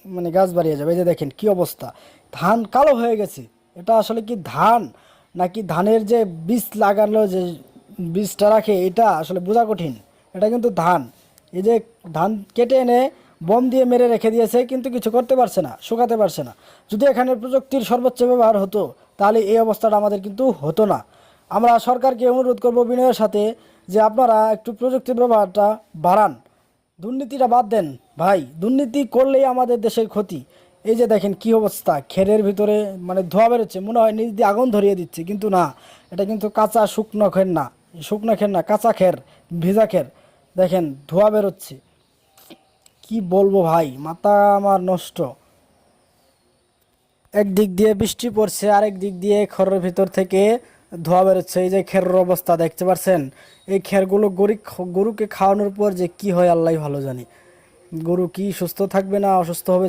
মানে গাছ বাড়িয়ে যাবে। এই যে দেখেন কি অবস্থা, ধান কালো হয়ে গেছে। এটা আসলে কি ধান নাকি ধানের যে বীজ লাগানো যে বীজটা রাখে, এটা আসলে বোঝা কঠিন। এটা কিন্তু ধান। এই যে ধান কেটে এনে বম দিয়ে মেরে রেখে দিয়েছে, কিন্তু কিছু করতে পারছে না, শুকাতে পারছে না। যদি এখানে প্রযুক্তির সর্বোচ্চ ব্যবহার হতো তাহলে এই অবস্থাটা আমাদের কিন্তু হতো না। আমরা সরকারকে অনুরোধ করব বিনয়ের সাথে যে আপনারা একটু প্রযুক্তির ব্যবহারটা বাড়ান, দুর্নীতিটা বাদ দেন ভাই। দুর্নীতি করলেই আমাদের দেশের ক্ষতি। এই যে দেখেন কি অবস্থা, খেরের ভিতরে মানে ধোঁয়া বেরোচ্ছে, মনে হয় নিজ দিয়ে আগুন ধরিয়ে দিচ্ছে, কিন্তু না, এটা কিন্তু কাঁচা শুকনো খের না, শুকনো খের না, কাঁচা খের, ভেজা খের। দেখেন ধোঁয়া বেরোচ্ছে, কি বলবো ভাই, মাথা আমার নষ্ট। একদিক দিয়ে বৃষ্টি পড়ছে, আরেক দিক দিয়ে খড়ের ভিতর থেকে ধোঁয়া বেরোচ্ছে। এই যে খেরের অবস্থা দেখতে পাচ্ছেন, এই খেরগুলো গরুকে খাওয়ানোর পর যে কি হয় আল্লাহ ভালো জানে। গরু কি সুস্থ থাকবে না অসুস্থ হবে।